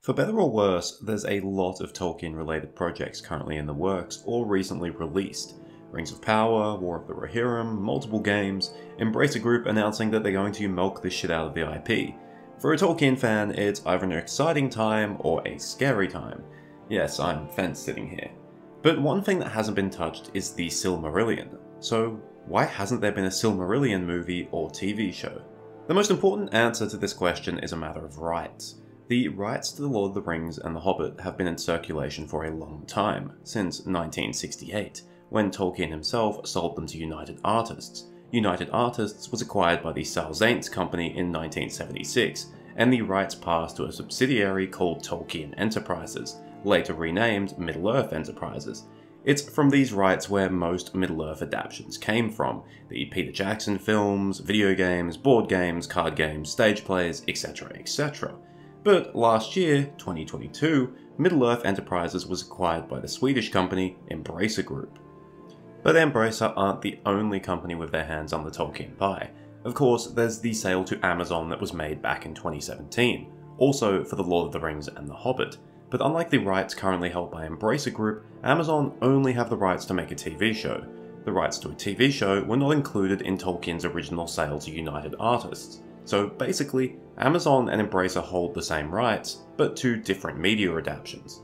For better or worse, there's a lot of Tolkien-related projects currently in the works or recently released. Rings of Power, War of the Rohirrim, multiple games, Embracer Group announcing that they're going to milk the shit out of the IP. For a Tolkien fan, it's either an exciting time or a scary time. Yes, I'm fence-sitting here. But one thing that hasn't been touched is the Silmarillion. So why hasn't there been a Silmarillion movie or TV show? The most important answer to this question is a matter of rights. The rights to The Lord of the Rings and The Hobbit have been in circulation for a long time, since 1968, when Tolkien himself sold them to United Artists. United Artists was acquired by the Salzanes Company in 1976, and the rights passed to a subsidiary called Tolkien Enterprises, later renamed Middle-earth Enterprises. It's from these rights where most Middle-earth adaptations came from, the Peter Jackson films, video games, board games, card games, stage plays, etc, etc. But last year, 2022, Middle-earth Enterprises was acquired by the Swedish company Embracer Group. But Embracer aren't the only company with their hands on the Tolkien pie. Of course, there's the sale to Amazon that was made back in 2017, also for The Lord of the Rings and The Hobbit. But unlike the rights currently held by Embracer Group, Amazon only have the rights to make a TV show. The rights to a TV show were not included in Tolkien's original sale to United Artists. So basically, Amazon and Embracer hold the same rights, but two different media adaptations.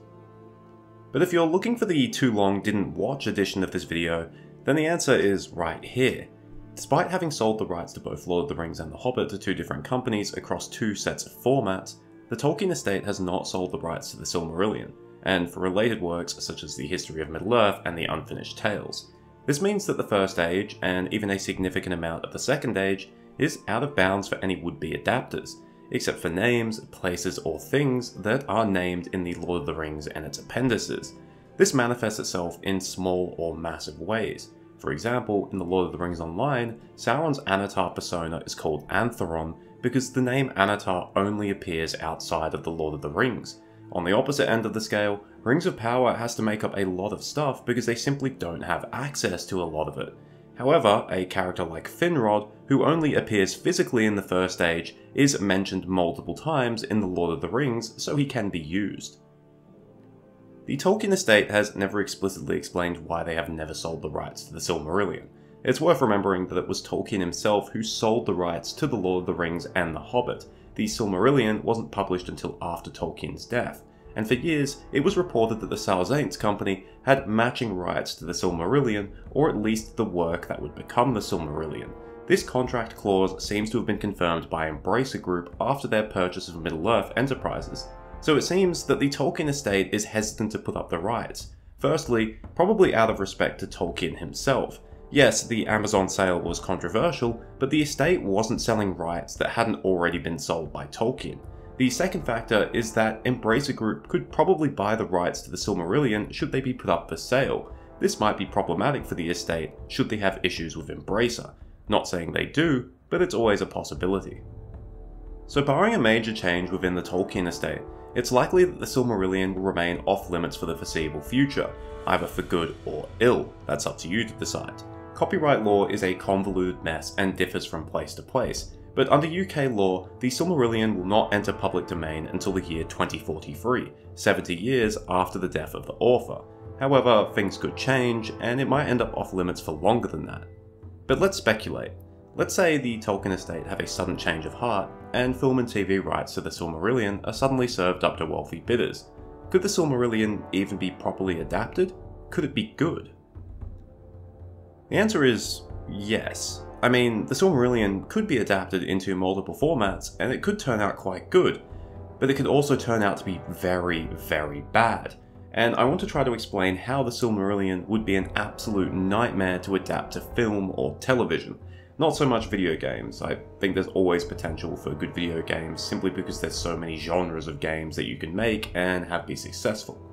But if you're looking for the too long didn't watch edition of this video, then the answer is right here. Despite having sold the rights to both Lord of the Rings and The Hobbit to two different companies across two sets of formats, the Tolkien estate has not sold the rights to the Silmarillion, and for related works such as the History of Middle-earth and the Unfinished Tales. This means that the First Age, and even a significant amount of the Second Age, is out of bounds for any would-be adapters, except for names, places, or things that are named in the Lord of the Rings and its appendices. This manifests itself in small or massive ways. For example, in the Lord of the Rings Online, Sauron's Anatar persona is called Antheron because the name Anatar only appears outside of the Lord of the Rings. On the opposite end of the scale, Rings of Power has to make up a lot of stuff because they simply don't have access to a lot of it. However, a character like Finrod, who only appears physically in the First Age, is mentioned multiple times in The Lord of the Rings, so he can be used. The Tolkien estate has never explicitly explained why they have never sold the rights to the Silmarillion. It's worth remembering that it was Tolkien himself who sold the rights to The Lord of the Rings and The Hobbit. The Silmarillion wasn't published until after Tolkien's death, and for years it was reported that the Salzanes Company had matching rights to the Silmarillion, or at least the work that would become the Silmarillion. This contract clause seems to have been confirmed by Embracer Group after their purchase of Middle-earth Enterprises, so it seems that the Tolkien estate is hesitant to put up the rights. Firstly, probably out of respect to Tolkien himself. Yes, the Amazon sale was controversial, but the estate wasn't selling rights that hadn't already been sold by Tolkien. The second factor is that Embracer Group could probably buy the rights to the Silmarillion should they be put up for sale. This might be problematic for the estate should they have issues with Embracer. Not saying they do, but it's always a possibility. So barring a major change within the Tolkien estate, it's likely that the Silmarillion will remain off limits for the foreseeable future, either for good or ill. That's up to you to decide. Copyright law is a convoluted mess and differs from place to place, but under UK law, the Silmarillion will not enter public domain until the year 2043, 70 years after the death of the author. However, things could change, and it might end up off limits for longer than that. But let's speculate. Let's say the Tolkien estate have a sudden change of heart, and film and TV rights to the Silmarillion are suddenly served up to wealthy bidders. Could the Silmarillion even be properly adapted? Could it be good? The answer is yes. I mean, the Silmarillion could be adapted into multiple formats, and it could turn out quite good, but it could also turn out to be very, very bad. And I want to try to explain how the Silmarillion would be an absolute nightmare to adapt to film or television. Not so much video games. I think there's always potential for good video games simply because there's so many genres of games that you can make and have be successful.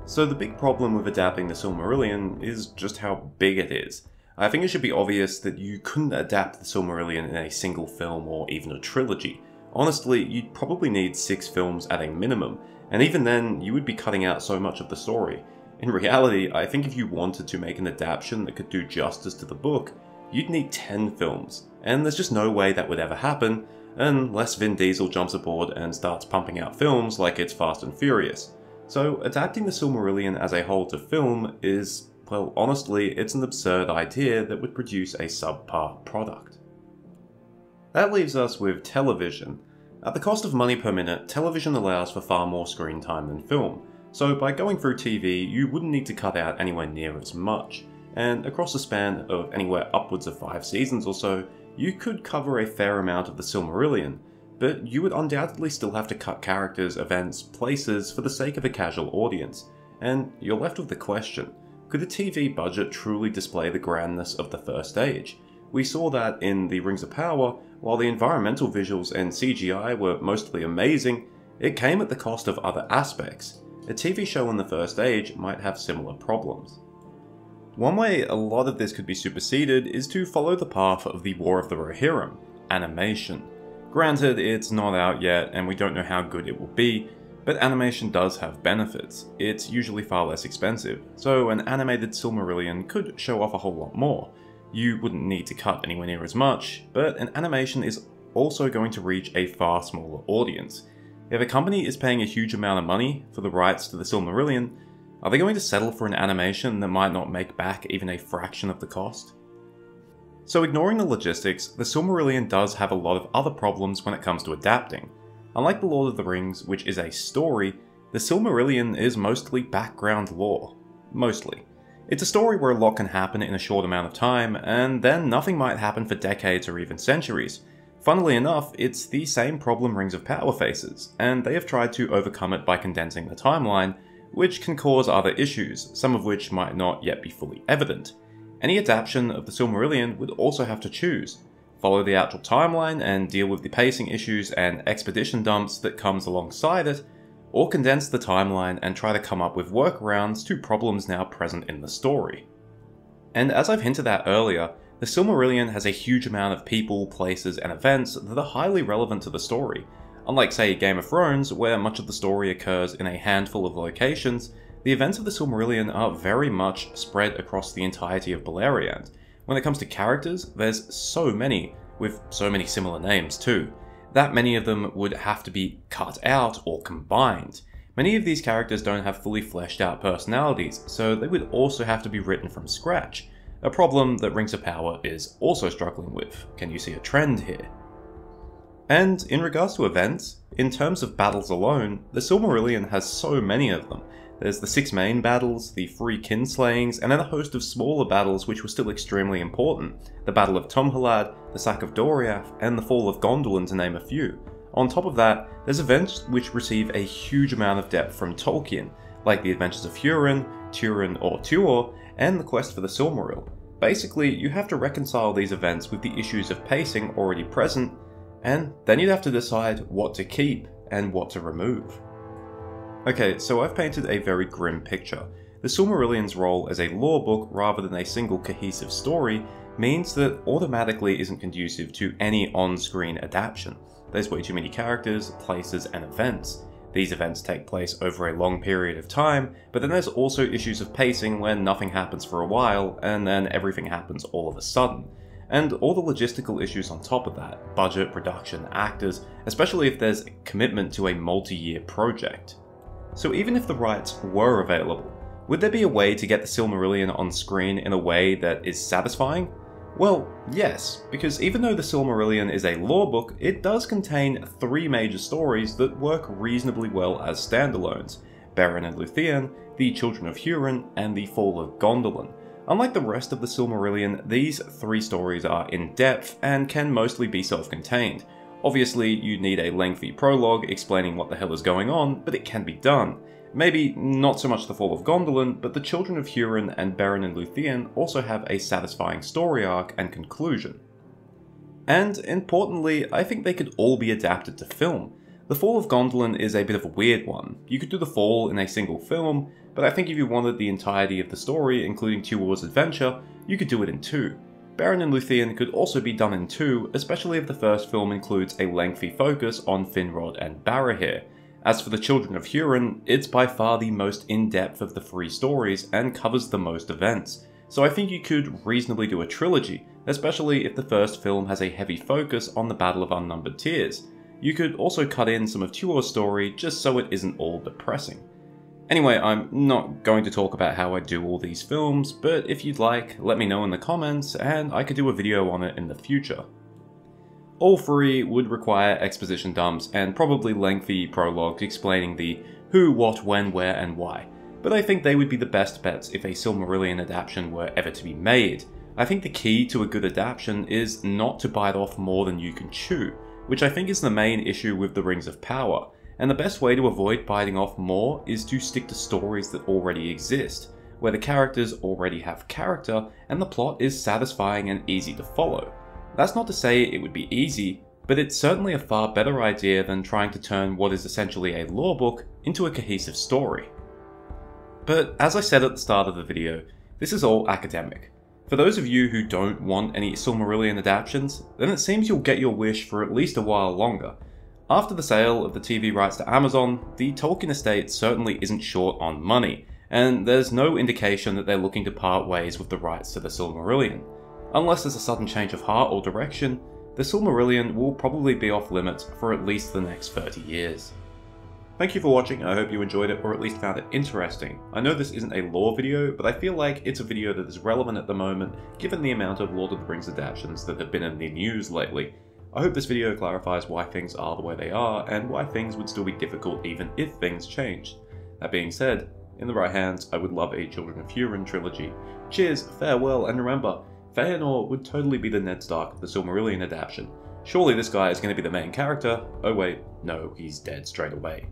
So the big problem with adapting the Silmarillion is just how big it is. I think it should be obvious that you couldn't adapt the Silmarillion in a single film or even a trilogy. Honestly, you'd probably need 6 films at a minimum, and even then, you would be cutting out so much of the story. In reality, I think if you wanted to make an adaptation that could do justice to the book, you'd need 10 films, and there's just no way that would ever happen, unless Vin Diesel jumps aboard and starts pumping out films like it's Fast and Furious. So adapting the Silmarillion as a whole to film is, well, honestly, it's an absurd idea that would produce a subpar product. That leaves us with television. At the cost of money per minute, television allows for far more screen time than film, so by going through TV, you wouldn't need to cut out anywhere near as much, and across a span of anywhere upwards of 5 seasons or so, you could cover a fair amount of the Silmarillion, but you would undoubtedly still have to cut characters, events, places for the sake of a casual audience, and you're left with the question, could a TV budget truly display the grandness of the First Age? We saw that in The Rings of Power, while the environmental visuals and CGI were mostly amazing, it came at the cost of other aspects. A TV show in the First Age might have similar problems. One way a lot of this could be superseded is to follow the path of the War of the Rohirrim, animation. Granted, it's not out yet and we don't know how good it will be, but animation does have benefits. It's usually far less expensive, so an animated Silmarillion could show off a whole lot more. You wouldn't need to cut anywhere near as much, but an animation is also going to reach a far smaller audience. If a company is paying a huge amount of money for the rights to the Silmarillion, are they going to settle for an animation that might not make back even a fraction of the cost? So ignoring the logistics, the Silmarillion does have a lot of other problems when it comes to adapting. Unlike The Lord of the Rings, which is a story, the Silmarillion is mostly background lore. Mostly. It's a story where a lot can happen in a short amount of time, and then nothing might happen for decades or even centuries. Funnily enough, it's the same problem Rings of Power faces, and they have tried to overcome it by condensing the timeline, which can cause other issues, some of which might not yet be fully evident. Any adaptation of the Silmarillion would also have to choose. Follow the actual timeline and deal with the pacing issues and expedition dumps that comes alongside it, or condense the timeline and try to come up with workarounds to problems now present in the story. And as I've hinted at earlier, the Silmarillion has a huge amount of people, places, and events that are highly relevant to the story. Unlike, say, Game of Thrones, where much of the story occurs in a handful of locations, the events of the Silmarillion are very much spread across the entirety of Beleriand. When it comes to characters, there's so many, with so many similar names too. That many of them would have to be cut out or combined. Many of these characters don't have fully fleshed out personalities, so they would also have to be written from scratch, a problem that Rings of Power is also struggling with. Can you see a trend here? And in regards to events, in terms of battles alone, the Silmarillion has so many of them. There's the 6 main battles, the 3 kinslayings, and then a host of smaller battles which were still extremely important. The Battle of Tumhalad, the Sack of Doriath, and the Fall of Gondolin to name a few. On top of that, there's events which receive a huge amount of depth from Tolkien, like the Adventures of Hurin, Turin or Tuor, and the Quest for the Silmaril. Basically, you have to reconcile these events with the issues of pacing already present, and then you'd have to decide what to keep and what to remove. Okay, so I've painted a very grim picture. The Silmarillion's role as a lore book rather than a single cohesive story means that automatically isn't conducive to any on-screen adaptation. There's way too many characters, places, and events. These events take place over a long period of time, but then there's also issues of pacing where nothing happens for a while, and then everything happens all of a sudden. And all the logistical issues on top of that, budget, production, actors, especially if there's commitment to a multi-year project. So even if the rights were available, would there be a way to get the Silmarillion on screen in a way that is satisfying? Well, yes, because even though the Silmarillion is a lore book, it does contain 3 major stories that work reasonably well as standalones: Beren and Luthien, the Children of Hurin, and the Fall of Gondolin. Unlike the rest of the Silmarillion, these 3 stories are in-depth and can mostly be self-contained. Obviously, you'd need a lengthy prologue explaining what the hell is going on, but it can be done. Maybe not so much the Fall of Gondolin, but the Children of Hurin and Beren and Luthien also have a satisfying story arc and conclusion. And importantly, I think they could all be adapted to film. The Fall of Gondolin is a bit of a weird one. You could do the Fall in a single film, but I think if you wanted the entirety of the story, including Tuor's adventure, you could do it in 2. Beren and Luthien could also be done in 2, especially if the first film includes a lengthy focus on Finrod and Barahir. As for the Children of Hurin, it's by far the most in-depth of the 3 stories and covers the most events, so I think you could reasonably do a trilogy, especially if the first film has a heavy focus on the Battle of Unnumbered Tears. You could also cut in some of Tuor's story just so it isn't all depressing. Anyway, I'm not going to talk about how I do all these films, but if you'd like, let me know in the comments and I could do a video on it in the future. All three would require exposition dumps and probably lengthy prologues explaining the who, what, when, where, and why, but I think they would be the best bets if a Silmarillion adaptation were ever to be made. I think the key to a good adaptation is not to bite off more than you can chew, which I think is the main issue with the Rings of Power, and the best way to avoid biting off more is to stick to stories that already exist, where the characters already have character and the plot is satisfying and easy to follow. That's not to say it would be easy, but it's certainly a far better idea than trying to turn what is essentially a lore book into a cohesive story. But as I said at the start of the video, this is all academic. For those of you who don't want any Silmarillion adaptations, then it seems you'll get your wish for at least a while longer. After the sale of the TV rights to Amazon, the Tolkien estate certainly isn't short on money, and there's no indication that they're looking to part ways with the rights to the Silmarillion. Unless there's a sudden change of heart or direction, the Silmarillion will probably be off limits for at least the next 30 years. Thank you for watching, I hope you enjoyed it or at least found it interesting. I know this isn't a lore video, but I feel like it's a video that is relevant at the moment given the amount of Lord of the Rings adaptations that have been in the news lately. I hope this video clarifies why things are the way they are and why things would still be difficult even if things changed. That being said, in the right hands, I would love a Children of Hurin trilogy. Cheers, farewell, and remember, Feanor would totally be the Ned Stark of the Silmarillion adaptation. Surely this guy is going to be the main character. Oh wait, no, he's dead straight away.